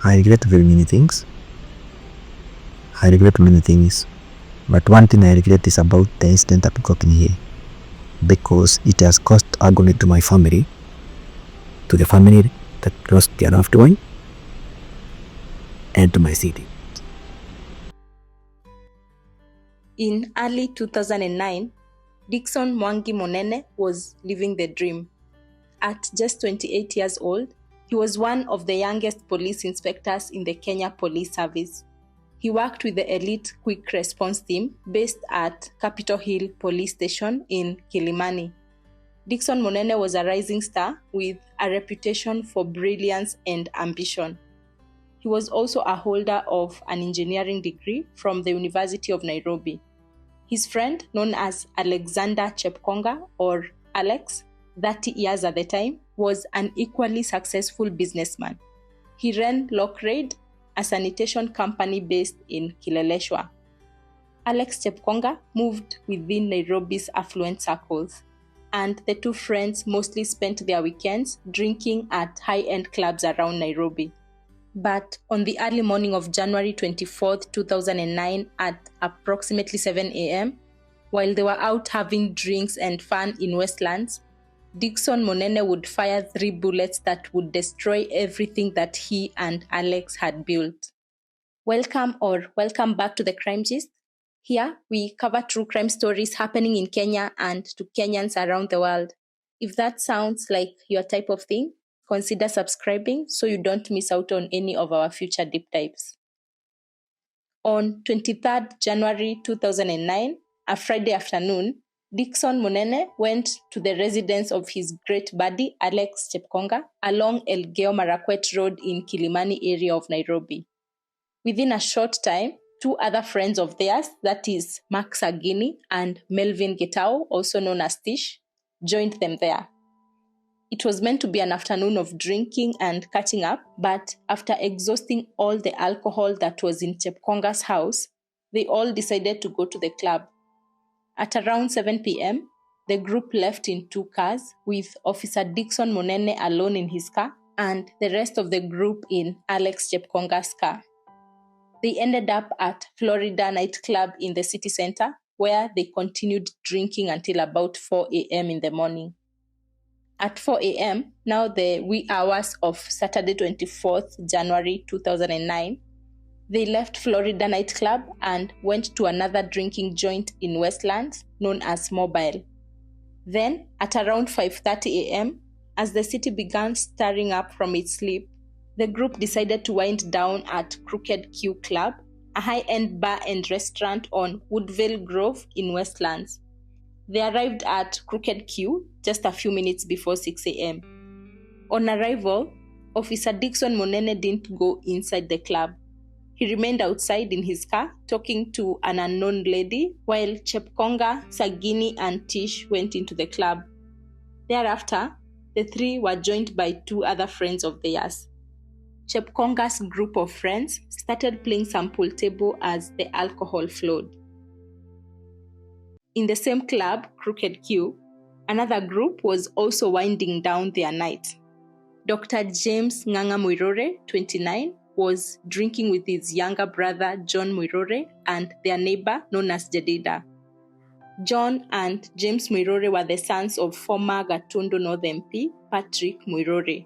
I regret very many things. But one thing I regret is about the incident that got me here, because it has caused agony to my family, to the family that lost their loved one, and to my city. In early 2009, Dickson Mwangi Monene was living the dream. At just 28 years old, he was one of the youngest police inspectors in the Kenya Police Service. He worked with the elite quick response team based at Capitol Hill Police Station in Kilimani. Dickson Monene was a rising star with a reputation for brilliance and ambition. He was also a holder of an engineering degree from the University of Nairobi. His friend, known as Alexander Chepkonga, or Alex, 30 years at the time, was an equally successful businessman. He ran Lockrade, a sanitation company based in Kileleshwa. Alex Chepkonga moved within Nairobi's affluent circles, and the two friends mostly spent their weekends drinking at high-end clubs around Nairobi. But on the early morning of January 24, 2009 at approximately 7 a.m., while they were out having drinks and fun in Westlands, Dickson Monene would fire 3 bullets that would destroy everything that he and Alex had built. Welcome back to the Crime Gist. Here, we cover true crime stories happening in Kenya and to Kenyans around the world. If that sounds like your type of thing, consider subscribing so you don't miss out on any of our future deep dives. On 23rd January 2009, a Friday afternoon, Dickson Monene went to the residence of his great buddy Alex Chepkonga along Elgeyo Marakwet Road in Kilimani area of Nairobi. Within a short time, 2 other friends of theirs, that is Mark Sagini and Melvin Getao, also known as Tish, joined them there. It was meant to be an afternoon of drinking and catching up, but after exhausting all the alcohol that was in Chepkonga's house, they all decided to go to the club. At around 7 p.m., the group left in 2 cars, with Officer Dickson Monene alone in his car and the rest of the group in Alex Chepkonga's car. They ended up at Florida nightclub in the city center, where they continued drinking until about 4 a.m. in the morning. At 4 a.m., now the wee hours of Saturday 24th January 2009, they left Florida nightclub and went to another drinking joint in Westlands known as Mobile. Then, at around 5:30 a.m., as the city began stirring up from its sleep, the group decided to wind down at Crooked Q Club, a high-end bar and restaurant on Woodville Grove in Westlands. They arrived at Crooked Q just a few minutes before 6 a.m. On arrival, Officer Dickson Monene didn't go inside the club. He remained outside in his car talking to an unknown lady, while Chepkonga, Sagini, and Tish went into the club. Thereafter, the 3 were joined by 2 other friends of theirs. Chepkonga's group of friends started playing some pool table as the alcohol flowed. In the same club, Crooked Q, another group was also winding down their night. Dr. James Nganga Muiruri, 29, was drinking with his younger brother John Muiruri and their neighbor known as Jedida. John and James Muiruri were the sons of former Gatundu North MP Patrick Muiruri.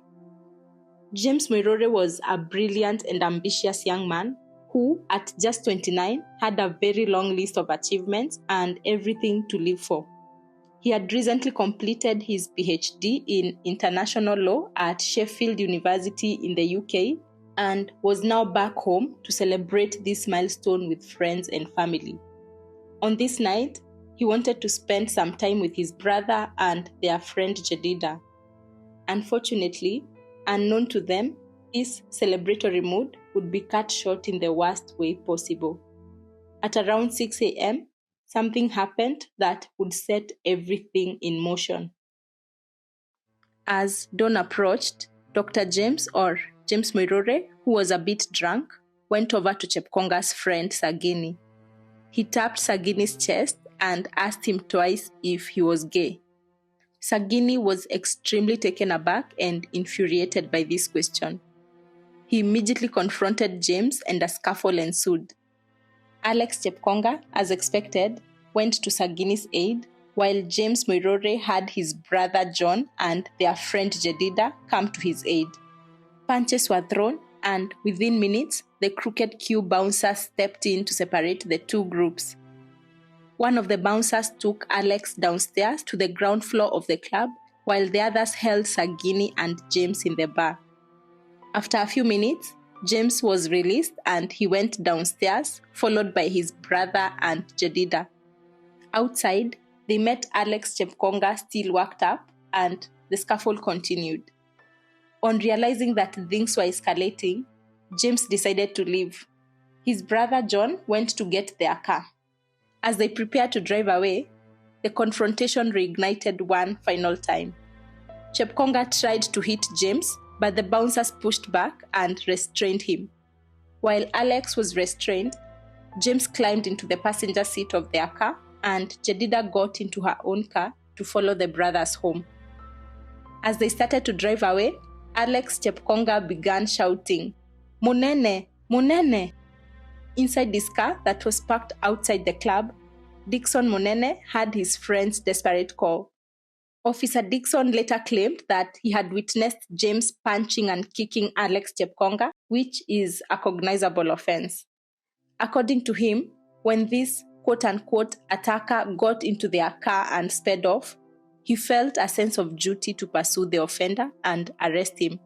James Muiruri was a brilliant and ambitious young man who, at just 29, had a very long list of achievements and everything to live for. He had recently completed his PhD in international law at Sheffield University in the UK and was now back home to celebrate this milestone with friends and family. On this night, he wanted to spend some time with his brother and their friend Jedida. Unfortunately, unknown to them, this celebratory mood would be cut short in the worst way possible. At around 6 a.m., something happened that would set everything in motion. As dawn approached, Dr. James, or James Muiruri, who was a bit drunk, went over to Chepkonga's friend Sagini. He tapped Sagini's chest and asked him twice if he was gay. Sagini was extremely taken aback and infuriated by this question. he immediately confronted James and a scuffle ensued. Alex Chepkonga, as expected, went to Sagini's aid, while James Muiruri had his brother John and their friend Jedida come to his aid. Punches were thrown, and within minutes, the Crooked Q bouncers stepped in to separate the two groups. One of the bouncers took Alex downstairs to the ground floor of the club, while the others held Sagini and James in the bar. After a few minutes, James was released and he went downstairs, followed by his brother and Jedida. Outside, they met Alex Chepkonga still worked up, and the scuffle continued. On realizing that things were escalating, James decided to leave. His brother John went to get their car. As they prepared to drive away, the confrontation reignited one final time. Chepkonga tried to hit James, but the bouncers pushed back and restrained him. While Alex was restrained, James climbed into the passenger seat of their car, and Jedida got into her own car to follow the brothers home. As they started to drive away, Alex Chepkonga began shouting, "Munene, Munene!" Inside this car that was parked outside the club, Dixon Munene had his friend's desperate call. Officer Dixon later claimed that he had witnessed James punching and kicking Alex Chepkonga, which is a cognizable offense. According to him, when this quote-unquote attacker got into their car and sped off, he felt a sense of duty to pursue the offender and arrest him.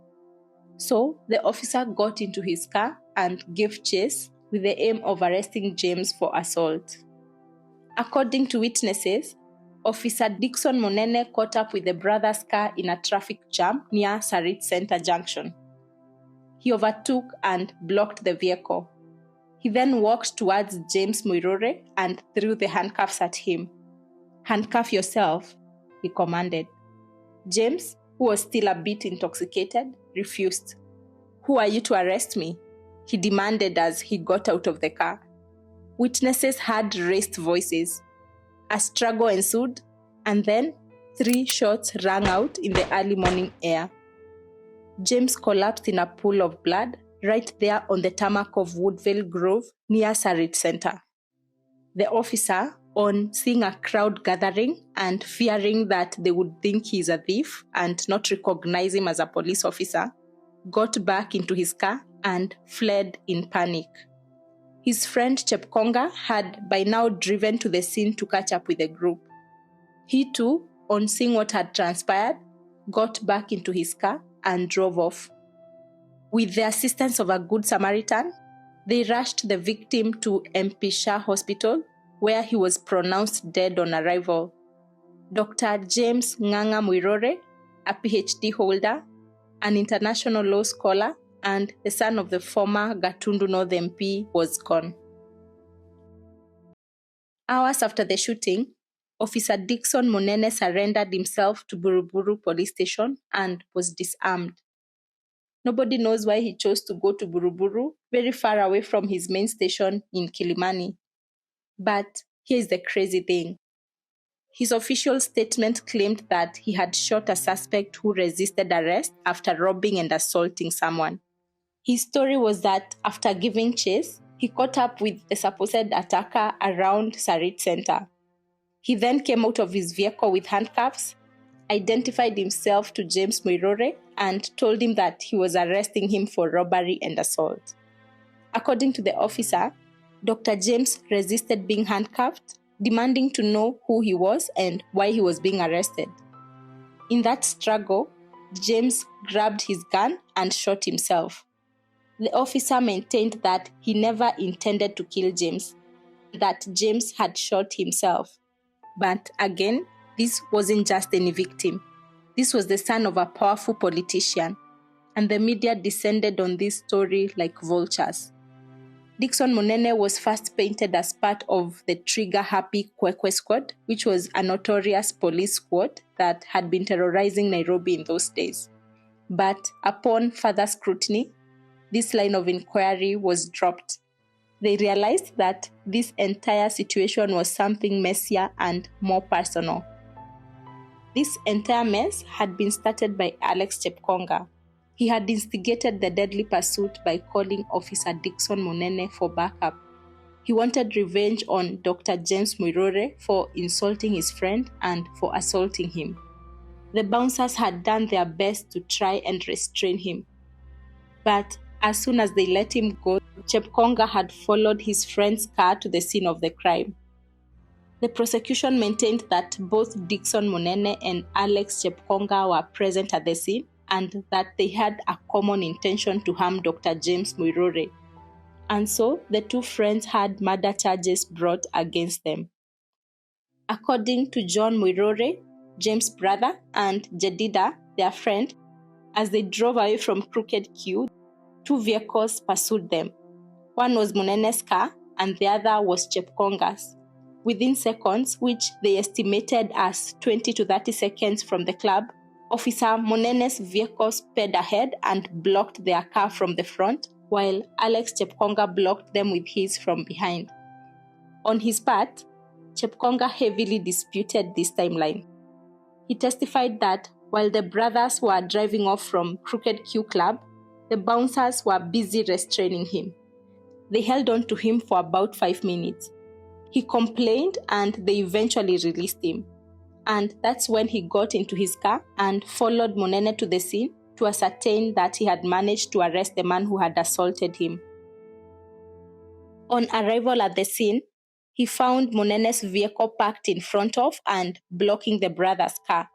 So the officer got into his car and gave chase with the aim of arresting James for assault. According to witnesses, Officer Dixon Monene caught up with the brothers' car in a traffic jam near Sarit Center Junction. He overtook and blocked the vehicle. He then walked towards James Muiruri and threw the handcuffs at him. "Handcuff yourself," he commanded. James, who was still a bit intoxicated, refused. "Who are you to arrest me?" he demanded as he got out of the car. Witnesses had raised voices. A struggle ensued, and then 3 shots rang out in the early morning air. James collapsed in a pool of blood right there on the tarmac of Woodville Grove near Sarit Center. The officer, on seeing a crowd gathering and fearing that they would think he's a thief and not recognize him as a police officer, got back into his car and fled in panic. His friend Chepkonga had by now driven to the scene to catch up with the group. He too, on seeing what had transpired, got back into his car and drove off. With the assistance of a good Samaritan, they rushed the victim to MP Shah Hospital, where he was pronounced dead on arrival. Dr. James Nganga Muiruri, a PhD holder, an international law scholar, and the son of the former Gatundu North MP, was gone. Hours after the shooting, Officer Dixon Monene surrendered himself to Buruburu police station and was disarmed. Nobody knows why he chose to go to Buruburu, very far away from his main station in Kilimani. But here's the crazy thing. His official statement claimed that he had shot a suspect who resisted arrest after robbing and assaulting someone. His story was that after giving chase, he caught up with the supposed attacker around Sarit Center. He then came out of his vehicle with handcuffs, identified himself to James Muiruri, and told him that he was arresting him for robbery and assault. According to the officer, Dr. James resisted being handcuffed, demanding to know who he was and why he was being arrested. In that struggle, James grabbed his gun and shot himself. The officer maintained that he never intended to kill James, that James had shot himself. But again, this wasn't just any victim. This was the son of a powerful politician, and the media descended on this story like vultures. Dixon Monene was first painted as part of the trigger-happy Kwekwe Squad, which was a notorious police squad that had been terrorizing Nairobi in those days. But upon further scrutiny, this line of inquiry was dropped. They realized that this entire situation was something messier and more personal. This entire mess had been started by Alex Chepkonga. He had instigated the deadly pursuit by calling Officer Dickson Monene for backup. He wanted revenge on Dr. James Muiruri for insulting his friend and for assaulting him. The bouncers had done their best to try and restrain him. But as soon as they let him go, Chepkonga had followed his friend's car to the scene of the crime. The prosecution maintained that both Dickson Monene and Alex Chepkonga were present at the scene and that they had a common intention to harm Dr. James Muiruri. And so the two friends had murder charges brought against them. According to John Muiruri, James' brother, and Jedida, their friend, as they drove away from Crooked Q, two vehicles pursued them. One was Munene's car and the other was Chepkonga's. Within seconds, which they estimated as 20 to 30 seconds from the club, Officer Munene's vehicle sped ahead and blocked their car from the front, while Alex Chepkonga blocked them with his from behind. On his part, Chepkonga heavily disputed this timeline. He testified that while the brothers were driving off from Crooked Q Club, the bouncers were busy restraining him. They held on to him for about 5 minutes. He complained and they eventually released him. And that's when he got into his car and followed Monene to the scene to ascertain that he had managed to arrest the man who had assaulted him. On arrival at the scene, he found Monene's vehicle parked in front of and blocking the brother's car.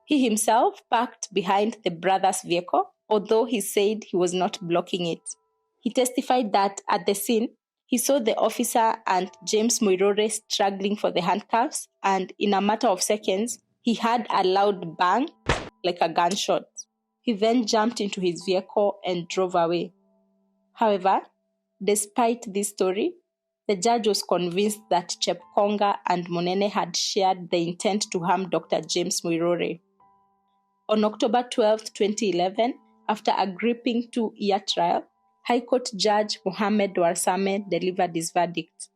He himself parked behind the brother's vehicle, although he said he was not blocking it. He testified that at the scene, he saw the officer and James Muiruri struggling for the handcuffs, and in a matter of seconds, he heard a loud bang, like a gunshot. He then jumped into his vehicle and drove away. However, despite this story, the judge was convinced that Chepkonga and Monene had shared the intent to harm Dr. James Muiruri. On October 12, 2011, after a gripping 2-year trial, High Court Judge Mohammed Warsame delivered his verdict.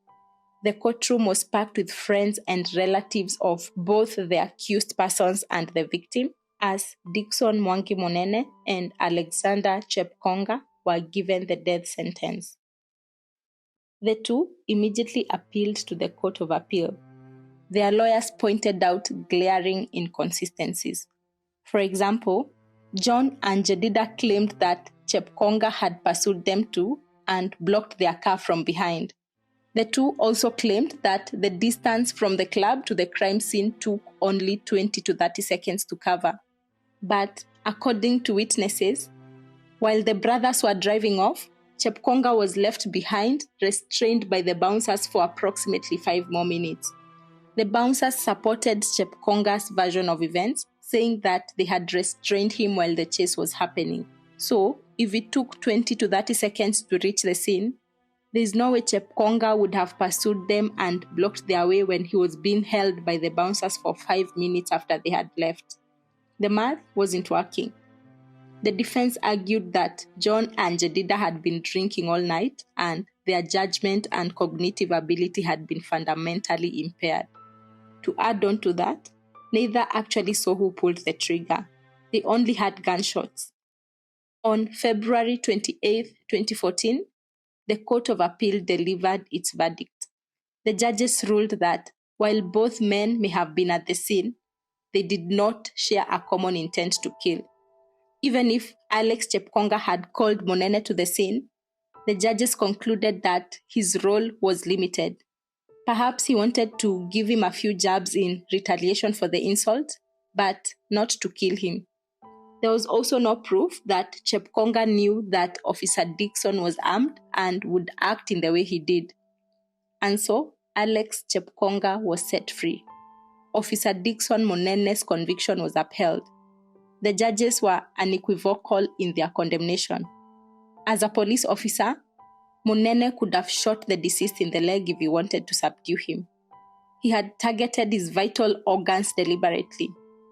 The courtroom was packed with friends and relatives of both the accused persons and the victim, as Dickson Mwangi Monene and Alexander Chepkonga were given the death sentence. The two immediately appealed to the Court of Appeal. Their lawyers pointed out glaring inconsistencies. For example, John and Jedida claimed that Chepkonga had pursued them too and blocked their car from behind. The two also claimed that the distance from the club to the crime scene took only 20 to 30 seconds to cover. But according to witnesses, while the brothers were driving off, Chepkonga was left behind, restrained by the bouncers for approximately 5 more minutes. The bouncers supported Chepkonga's version of events, saying that they had restrained him while the chase was happening. So, if it took 20 to 30 seconds to reach the scene, there is no way Chepkonga would have pursued them and blocked their way when he was being held by the bouncers for 5 minutes after they had left. The math wasn't working. The defense argued that John and Jedida had been drinking all night and their judgment and cognitive ability had been fundamentally impaired. To add on to that, neither actually saw who pulled the trigger. They only had gunshots. On February 28, 2014, the Court of Appeal delivered its verdict. The judges ruled that while both men may have been at the scene, they did not share a common intent to kill. Even if Alex Chepkonga had called Monene to the scene, the judges concluded that his role was limited. Perhaps he wanted to give him a few jabs in retaliation for the insult, but not to kill him. There was also no proof that Chepkonga knew that Officer Dickson was armed and would act in the way he did. And so, Alex Chepkonga was set free. Officer Dickson Monene's conviction was upheld. The judges were unequivocal in their condemnation. As a police officer, Monene could have shot the deceased in the leg if he wanted to subdue him. He had targeted his vital organs deliberately.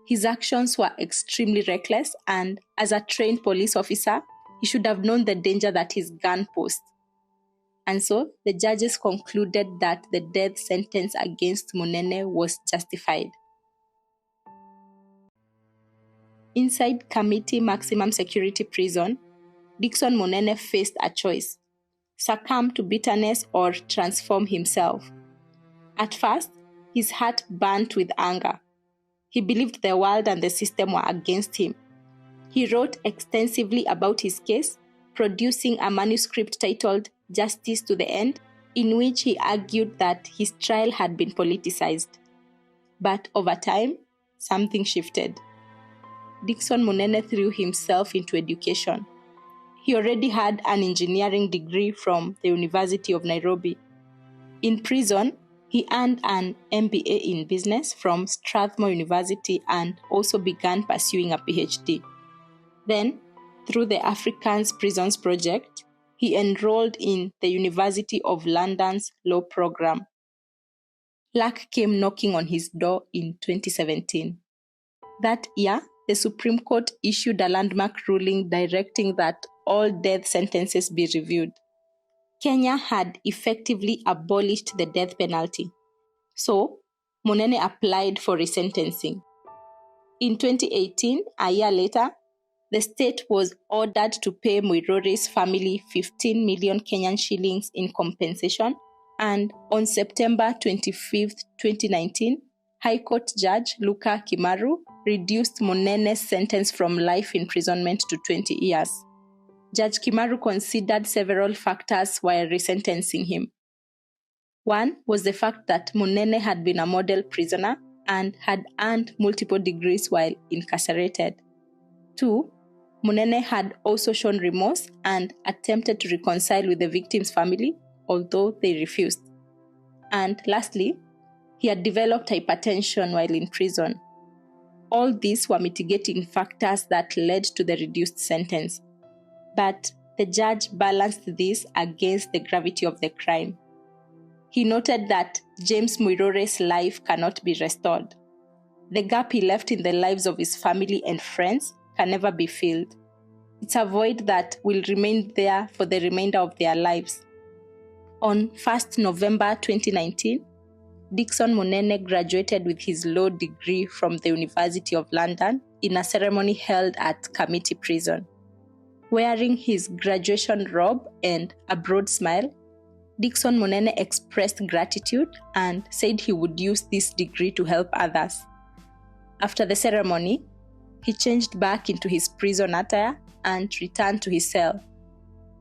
His actions were extremely reckless, and as a trained police officer, he should have known the danger that his gun posed. And so, the judges concluded that the death sentence against Monene was justified. Inside Kamiti Maximum Security Prison, Dickson Monene faced a choice: succumb to bitterness or transform himself. At first, his heart burnt with anger. He believed the world and the system were against him. He wrote extensively about his case, producing a manuscript titled Justice to the End, in which he argued that his trial had been politicized. But over time, something shifted. Dickson Monene threw himself into education. He already had an engineering degree from the University of Nairobi. In prison, he earned an MBA in business from Strathmore University and also began pursuing a PhD. Then, through the Africans Prisons Project, he enrolled in the University of London's law program. Luck came knocking on his door in 2017. That year, the Supreme Court issued a landmark ruling directing that all death sentences be reviewed. Kenya had effectively abolished the death penalty. So, Monene applied for resentencing. In 2018, a year later, the state was ordered to pay Muiruri's family 15 million Kenyan shillings in compensation, and on September 25, 2019, High Court Judge Luka Kimaru reduced Monene's sentence from life imprisonment to 20 years. Judge Kimaru considered several factors while resentencing him. One was the fact that Monene had been a model prisoner and had earned multiple degrees while incarcerated. 2, Monene had also shown remorse and attempted to reconcile with the victim's family, although they refused. And lastly, he had developed hypertension while in prison. All these were mitigating factors that led to the reduced sentence. But the judge balanced this against the gravity of the crime. He noted that James Muiruri's life cannot be restored. The gap he left in the lives of his family and friends can never be filled. It's a void that will remain there for the remainder of their lives. On 1st November 2019, Dickson Monene graduated with his law degree from the University of London in a ceremony held at Kamiti Prison. Wearing his graduation robe and a broad smile, Dickson Monene expressed gratitude and said he would use this degree to help others. After the ceremony, he changed back into his prison attire and returned to his cell.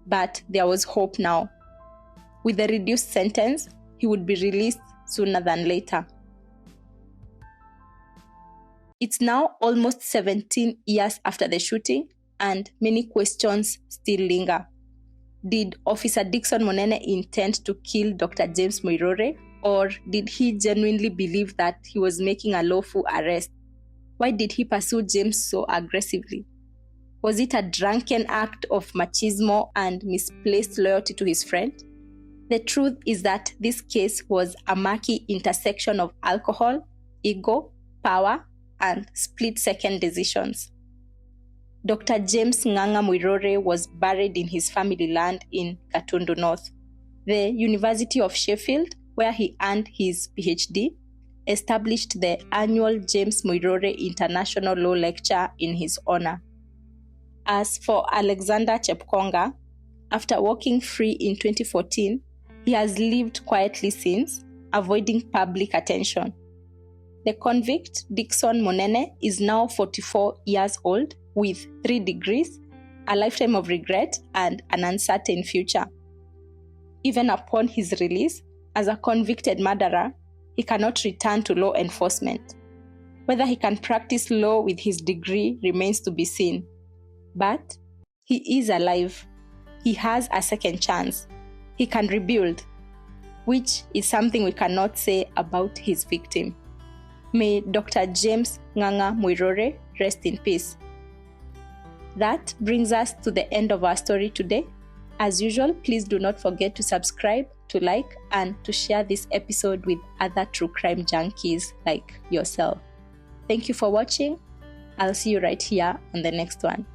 But there was hope now. With the reduced sentence, he would be released sooner than later. It's now almost 17 years after the shooting, and many questions still linger. Did Officer Dickson Monene intend to kill Dr. James Muiruri, or did he genuinely believe that he was making a lawful arrest? Why did he pursue James so aggressively? Was it a drunken act of machismo and misplaced loyalty to his friend? The truth is that this case was a murky intersection of alcohol, ego, power, and split-second decisions. Dr. James Ng'ang'a Muiruri was buried in his family land in Gatundu North. The University of Sheffield, where he earned his PhD, established the annual James Muiruri International Law Lecture in his honor. As for Alexander Chepkonga, after walking free in 2014, he has lived quietly since, avoiding public attention. The convict, Dickson Monene, is now 44 years old with 3 degrees, a lifetime of regret, and an uncertain future. Even upon his release, as a convicted murderer, he cannot return to law enforcement. Whether he can practice law with his degree remains to be seen. But he is alive. He has a second chance. He can rebuild, which is something we cannot say about his victim. May Dr. James Ng'ang'a Muiruri rest in peace. That brings us to the end of our story today. As usual, please do not forget to subscribe, to like, and to share this episode with other true crime junkies like yourself. Thank you for watching. I'll see you right here on the next one.